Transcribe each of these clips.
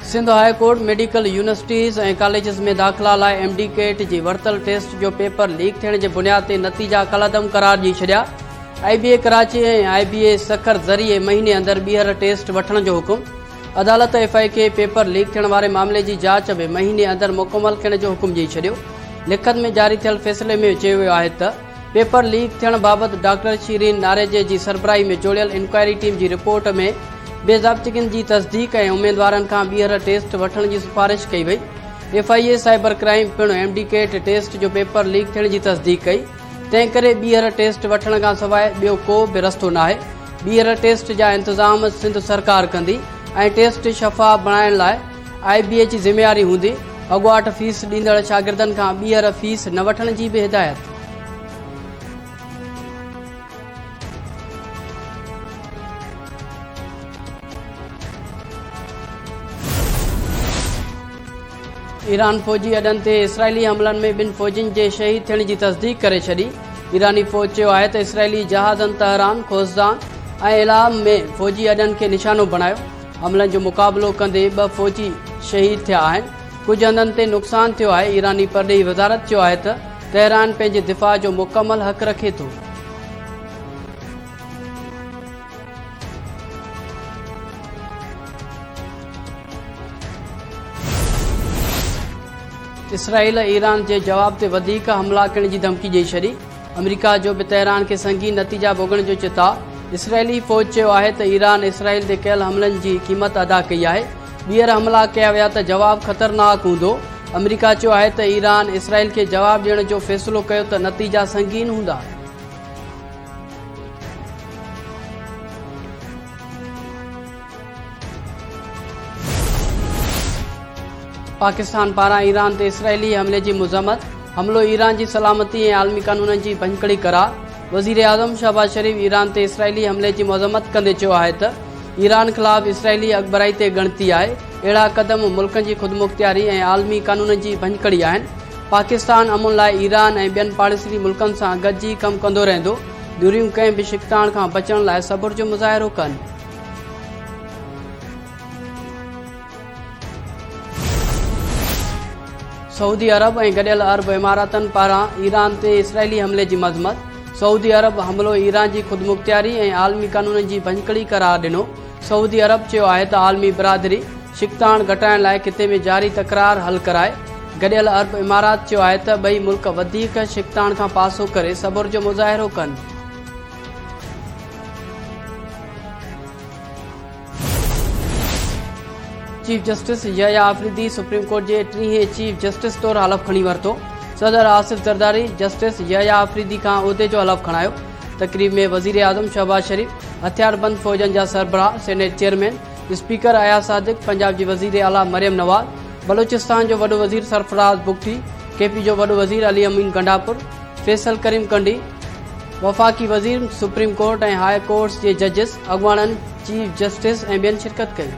Sindh high court medical universities ऐं colleges में दाख़िला लाइ MD कैट जी वरितल टेस्ट जो पेपर लीक थियण जे बुनियाद ते नतीजा कलअदम करार ॾेई छॾिया। IBA कराची ऐं IBA सखर ज़रिए महीने अंदरि ॿीहर टेस्ट वठण जो हुकुम। अदालत FI खे पेपर लीक थियण वारे मामले जी जांच में महीने अंदरि मुकमल करण जो हुकुम ॾेई छॾियो। लिखत में जारी थियल फ़ैसिले में चयो वियो आहे त पेपर लीक थियण बाबति डॉक्टर शीरीन नारेजे जी सरबराही में जोड़ियल इंक्वायरी टीम जी रिपोर्ट में बेज़ाब्तिगिन जी तस्दीक ऐं उम्मीदवारनि खां ॿीहर टेस्ट वठण जी सिफारिश कई वई। FIA साइबर क्राइम पिणु MD कैट टेस्ट जो पेपर लीक थियण जी तस्दीक कई। तंहिं करे ॿीहर टेस्ट वठण खां सवाइ ॿियो को बि रस्तो नाहे। ॿीहर टेस्ट जा इंतज़ाम सिंध सरकार कंदी ऐं टेस्ट शफ़ाफ़ बणाइण लाइ IBA जी ज़िम्मेवारी हूंदी। अॻुवाट फीस ॾींदड़ शागिर्दनि खां ॿीहर फीस न वठण जी बि हिदायत। ईरान फ़ौजी अॾनि ते इसराइली हमलनि में 2 फ़ौजियुनि जे शहीद थियण जी तस्दीक करे छॾी। ईरानी फ़ौज चयो आहे त इसराइली जहाज़नि तहरान, खोज़दान ऐं इलाम में फ़ौजी अॾनि खे निशानो बणायो। हमलनि जो मुक़ाबिलो कंदे 2 फ़ौजी शहीद थिया आहिनि। कुझु हंधनि ते नुक़सानु थियो आहे। ईरानी परॾेही वज़ारत चयो आहे त तहरान पंहिंजे दिफ़ा जो मुकमल हक़ रखे थो। इसराइल ईरान जे जवाब ते वधीक हमला करण जी धमकी ॾेई छॾी। अमेरिका जो बि तहरान खे संगीन नतीजा भोगण जो चिता। इसराइली फ़ौज चयो आहे त ईरान इसराइल ते कयल हमलनि जी क़ीमत अदा कई आहे। ॿीहर हमला कया विया त जवाब ख़तरनाक हूंदो। अमेरिका चयो आहे त ईरान इसराइल खे जवाब ॾियण जो फ़ैसिलो कयो त नतीजा संगीन हूंदा। पाकिस्तान पारां ईरान ते इसराइली हमले जी मज़म्मत। हमलो ईरान जी सलामती ऐं आलमी क़ानूननि जी भञकड़ी करार। वज़ीर आज़म शहबाज शरीफ़ ईरान ते इसराइली हमले जी मज़म्मत कंदे चयो आहे त ईरान ख़िलाफ़ इसराइली अॻुभराई ते ॻणती आहे। अहिड़ा क़दम मुल्कनि जी ख़ुदमुख़्तियारी ऐं आलमी क़ानूननि जी भञकड़ी आहिनि। पाकिस्तान अमुन लाइ ईरान ऐं ॿियनि पाड़ेसरी मुल्कनि सां गॾिजी कमु कंदो रहंदो। धुरियूं कंहिं बि शिकताण खां बचण लाइ सब्र जो मुज़ाहिरो कनि। सऊदी अरब ऐं गॾियल अरब इमारातनि पारां ईरान ते इसराइली हमले जी मज़म्मत। सऊदी अरब हमलो ईरान जी ख़ुदमुख़्तियारी ऐं आलमी क़ानूननि जी भञकड़ी करार ॾिनो। सऊदी अरब चयो आहे त आलमी बिरादरी शिकताण घटाइण लाइ किते में जारी तकरार हल कराए। गॾियल अरब इमारात चयो आहे त ॿई मुल्क वधीक शिकताण खां पासो करे सब्र जो मुज़ाहिरो कनि। Chief justice Yahya Afridi supreme court जे 3हें चीफ जस्टिस तौर हलफ़ खणी वरितो। सदर आसिफ ज़रदारी जस्टिस यहया आफरीदी खां उहिदे जो हलफ़ खणायो। तक़रीब में वज़ीर आज़म शहबाज शरीफ़, हथियारबंद फ़ौजनि जा सरबराह, सेनेट चेयरमैन, स्पीकर अयाज सादिक, पंजाब जी वज़ीर आला मरियम नवाज़, बलोचिस्तान जो वॾो वज़ीर सरफराज़ बुगटी, KP जो वॾो वज़ीर अली अमीन गंडापुर, फैसल करीम कंडी, वफ़ाक़ी वज़ीर सुप्रीम कोर्ट ऐं हाई कोर्ट्स जे जजिस, अॻवाननि, चीफ जस्टिस ऐं ॿियनि शिरकत कई।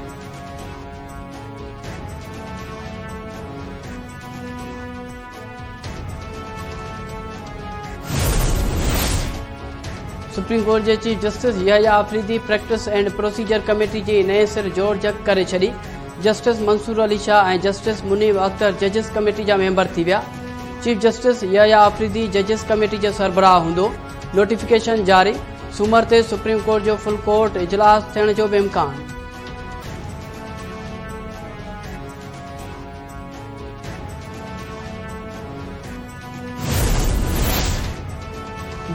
सुप्रीम कोर्ट जे chief justice Yahya Afridi practice and procedure committee जी नए सिर जोड़ जक करे छॾी। जस्टिस मंसूर अली शाह ऐं जस्टिस मुनीब अख्तर जजिस कमेटी जा मेंबर थी विया। चीफ जस्टिस यहया आफरीदी जजिस कमेटी जो सरबराह हूंदो। नोटिफिकेशन जारी। सूमर ते सुप्रीम कोर्ट जो फुल कोर्ट इजलास थियण जो बि इम्कान।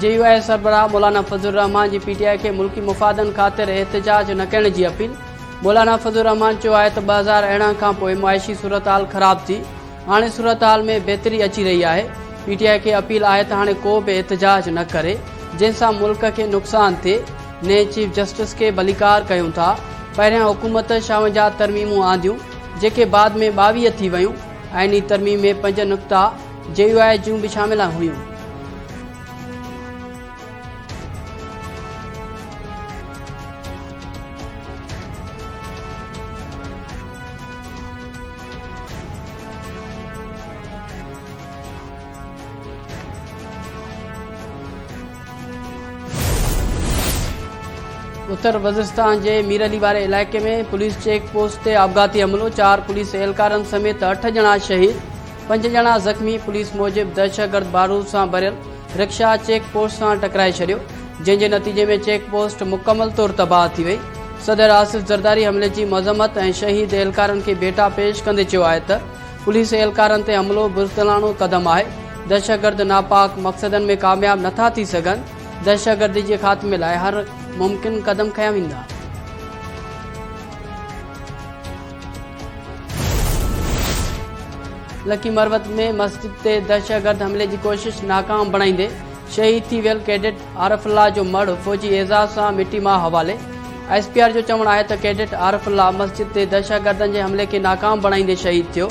JUI सरबराह मौलाना फज़लुर रहमान जी PTI खे मुल्की मुफ़ादनि ख़ातिर एहतजाज न करण जी अपील। मौलाना फज़लुर रहमान चयो आहे त 2011 खां पोइ मुआइशी सूरत हाल ख़राब थी। हाणे सूरत हाल में बहितरी अची रही आहे। PTI खे अपील आहे त हाणे को बि एहतजाज न करे जंहिंसां मुल्क खे नुक़सानु थिए। नए चीफ जस्टिस खे भलीकार कयूं था। पहिरियां हुकूमत 56 तरमीमूं आंदियूं जेके बाद में 22 थी वियूं। आइनी तरमीम में 5 नुक़्ता JUI जूं बि शामिल हुयूं। उत्तर वज़ीरिस्तान के मीरली वारे इलाके में पुलिस चेक पोस्ट से आपघाती हमलो, 4 पुलिस एहलकारन समेत 8 जना शहीद, 5 जना जख्मी। पुलिस मूजिब दहशतगर्द बारूद से भरियल रिक्शा चेक पोस्ट से टकराए छड़ियो, जंहिंजे नतीजे में चेक पोस्ट मुकम्मल तौर तबाह थी वई। सदर आसिफ जरदारी हमले की मज़म्मत और शहीद एहलकारन के बेटा पेश कंदे चयो आहे त पुलिस एहलकारन ते हमलो बुज़दिलाणो कदम आहे। दहशतगर्द नापाक मक़सदन में कामयाब नथा थी सघन। दहशतगर्दी के खात्मे लाइ हर मुमकिन कदम खया वेंदा। लकी मरवत में मस्जिद ते दहशतगर्द हमले की कोशिश नाकाम बणाईंदे शहीद थी वियल कैडेट आरफुल्ला जो मड़ फौजी एजाज से मिट्टी मां हवाले। SPR जो चवण है तो कैडेट आरफुल्ला मस्जिद ते दहशतगर्दन के हमले के नाकाम बणाईंदे शहीद थियो,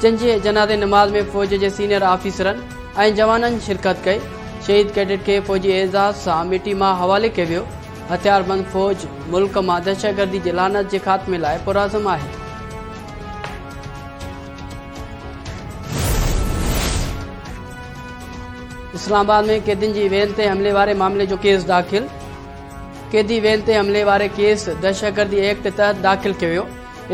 जंहिंजे जनाज़े नमाज में फौज के सीनियर ऑफिसरन और जवानन शिरकत कई। शहीद कैडेट के फौजी एजाज से मिट्टी मां हवाले किया वियो। हथियारबंद फौज मुल्क में दहशतगर्दी के लानत के खात्मे लाइ पुरज़म है। इस्लामाबाद में कैदिन की वैन ते हमले वारे मामले जो केस दाखिल। कैदी वैन ते हमले वारे केस दहशतगर्दी एक्ट तहत दाखिल किया वियो।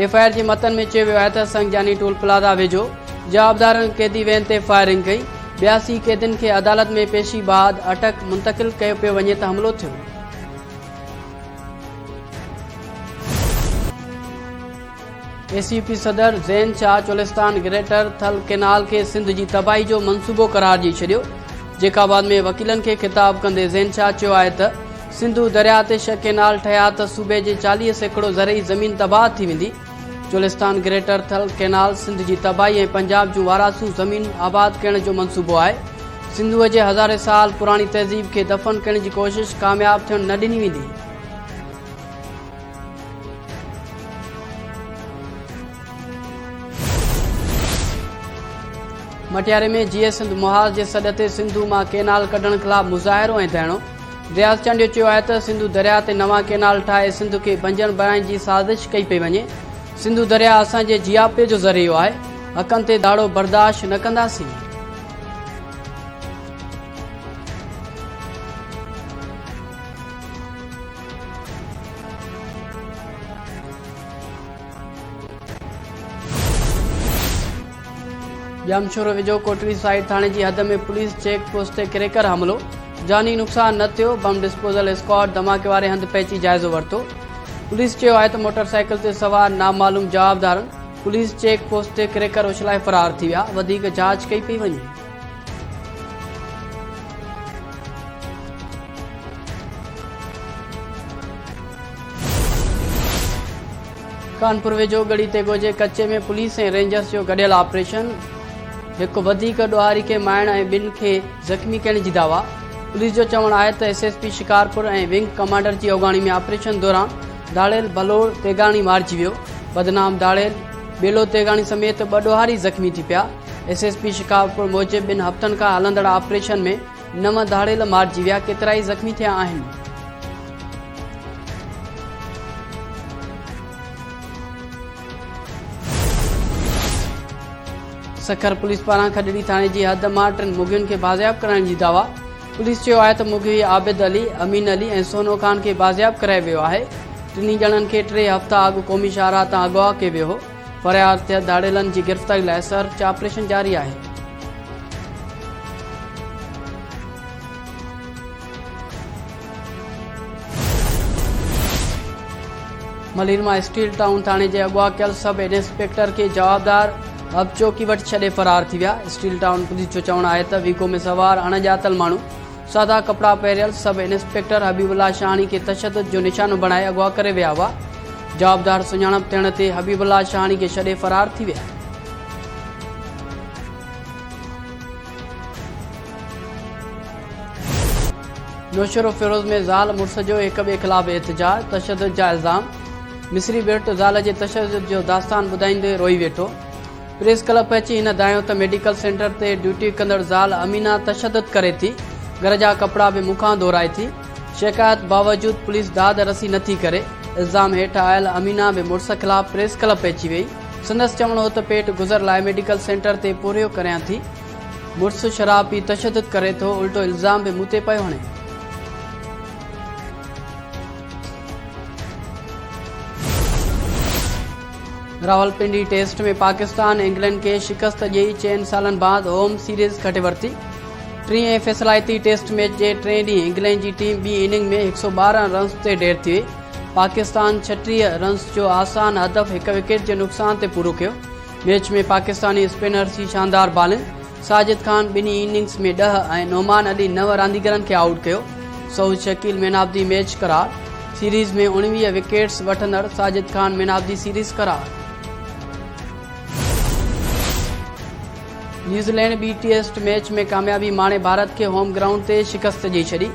FIR के मतन में चयो वियो आहे त संगजानी टोल प्लाजा वेझो जवाबदारन कैदी वैन ते फायरिंग कई। 82 कैदिन के अदालत में पेशी बाद अटक मुंतकिल किया पियो वञे त हमलो थियो। ACP सदर ज़ैन शाह चोलिस्तान ग्रेटर थल कैनाल के सिंध की तबाही जो मनसूबो करार दी छड़ियो, जेका बाद में वकीलन के खिताब कंदे ज़ैन शाह चयो आहे त सिंधु दरिया ते 6 कैनाल ठया त सूबे जे 40 एकड़ ज़रई ज़मीन तबाह थी वेंदी। चोलिस्तान ग्रेटर थल कैनाल सिंध की तबाही और पंजाब जो वारासू ज़मीन आबाद करण जो मनसूबो है। सिंधु के हज़ारे साल पुरानी तहज़ीब के दफन करण की कोशिश कामयाब थियण न ॾिनी वेंदी। मटियारे में GS सिंध मुहाज़ के सॾ ते सिंधु मां कैनाल कढण खिलाफ़ मुज़ाहिरो ऐं धरणो। रियाज़ चंड चयो आहे त सिंधु दरिया ते नवां कैनाल ठाहे सिंध के बंजर बणाइण की साज़िश कई पई वञे। सिंधु दरिया असांजे जियापे जो ज़रियो आहे, हक़नि ते दाड़ो बर्दाश्त न कंदासीं। जामशोर वेझो कोटरी साइड थाने की हद में पुलिस चेक पोस्ट ते क्रेकर हमलो, जानी नुक़सान न थियो। बम डिस्पोजल स्क्वाड धमाके वारे हंध पहुंची जायज़ो वरतो। पुलिस चयो आहे त मोटरसाइकिल ते सवार नामालूम जवाबदारन पुलिस चेक पोस्ट ते क्रेकर उछलाए फरार थी विया। वधीक जांच कई पई वञे। कानपुर वेझो गड़ी ते गोजे कच्चे में पुलिस ऐं रेंजर्स जो गडियल ऑपरेशन। एक वधीक ॾोहारी के मारण ऐं 2 खे ज़ख़्मी करण की दावा। पुलिस जो चवण है तो SSP शिकारपुर और विंग कमांडर की अगवानी में ऑपरेशन दौरान दाड़ेल बलोर तेगाणी मारिजी वियो। बदनाम दाड़ेल बेलो तेगाणी समेत 2 ॾोहारी ज़ख़्मी थी पिया। SSP शिकारपुर मूजिब 2 हफ़्तन का हलंदड़ ऑपरेशन में 9 दाड़ेल मारिजी विया, केतराई ज़ख़्मी थिया आहिनि। सखर पुलिस पारां खडड़ी थाने की हद मां 3 मुगियुनि के बाज़ियाब कराइण की दावा। पुलिस चयो आहे त मुगी आबिद अली, अमीन अली और सोनो खान के बाज़ियाब करायो वियो आहे। 3 ॼणनि के 3 हफ़्ता अॻु क़ौमी शाहराह तां अगवा कयो वियो हो। फरियाद थियल दाड़ेलनि की गिरफ़्तारी लाइ सर्च ऑपरेशन जारी आहे। मलीरमा स्टील टाउन थाने के अगवा कयल सब इंस्पेक्टर के जवाबदार अब चौकी वट छे फरार थी विया। स्टील टाउन पुलिस जो चवण है तो वीको में सवार अणजातल मानू सादा कपड़ा पहरियल सब इंस्पेक्टर हबीबुल्ला शाहानी के तशद्दुद जो निशानो बनाए अगवा करे विया हुआ। जवाबदार सुञाणप थियण ते हबीबुल्ला शाहानी के छे फरार थी विया। नौशरो फिरोज में ज़ाल मुर्स जो एक ॿिए खिलाफ़ एहतजाज, तशद्दुद जा इल्ज़ाम। मिस्री बेट ज़ाल के तशद्दुद जो दास्तान ॿुधाईंदे रोई वेठो। प्रेस क्लब पहुची हिन दायो त मेडिकल सेंटर ते ड्यूटी कंदड़ ज़ाल अमीना तशद्दुद करे थी, घर जा कपड़ा भी मुखां दोहराए थी। शिकायत बावजूद पुलिस दाद रसी नथी करे। इल्ज़ाम हेठ आयल अमीना भी मुर्स खिलाफ़ प्रेस क्लब पहुची वही। संदसि चवण हो त पेट गुज़र लाइ मेडिकल सेंटर ते पूरियो करियां थी। मुर्स शराब पी तशद्दुद करे थो, उल्टो इल्ज़ाम भी मूं ते पियो हणे। रावलपिंडी टेस्ट में पाकिस्तान इंग्लैंड के शिकस्त ॾेई 4 सालनि बाद होम सीरीज़ खटे वरिती। टीं ऐं फ़ैसिलाती टेस्ट मैच जे 3 ॾींहुं इंग्लैंड जी टीम ॿी इनिंग में 112 रन्स ते ढेर थी वई। पाकिस्तान 36 रन्स जो आसान हदफ़ 1 विकेट जे नुक़सान ते पूरो कयो। मैच में पाकिस्तानी स्पिनर्स जी शानदार बॉलिंग, साजिद खान ॿिन्ही इनिंग्स में 10 ऐं नोमान अली 9 रांदीगरनि खे आउट कयो। Saud Shakeel man of the match करार। सीरीज़ में 19 विकेट्स वठंदड़ Sajid Khan man of the series करार। न्यूज़ीलैंड ॿी टेस्ट मैच में कामयाबी माणे भारत के होम ग्राउंड ते शिकस्त ॾेई छॾी।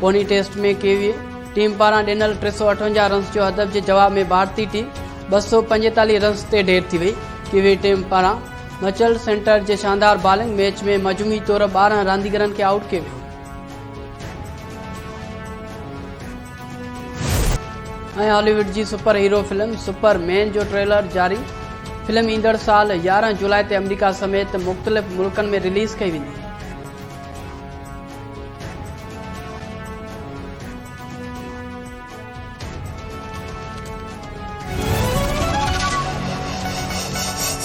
पोनी टेस्ट में केवी टीम पारां ॾिनल 358 रन्स जो हदफ़ जे जवाब में भारतीय टीम 245 रन्स ते ढेर थी वई। केवी टीम पारां मचल सेंटर जे शानदार बॉलिंग मैच में मजमूई तौर 12 रांदीगरनि खे आउट कयो वियो। हॉलीवुड जी सुपर हीरो फिल्म सुपरमैन जो ट्रेलर जारी। फिल्म ईंदड़ साल 11 जुलाई ते अमेरिका समेत मुख़्तलिफ़ मुल्कनि में रिलीज़ कई वेंदी।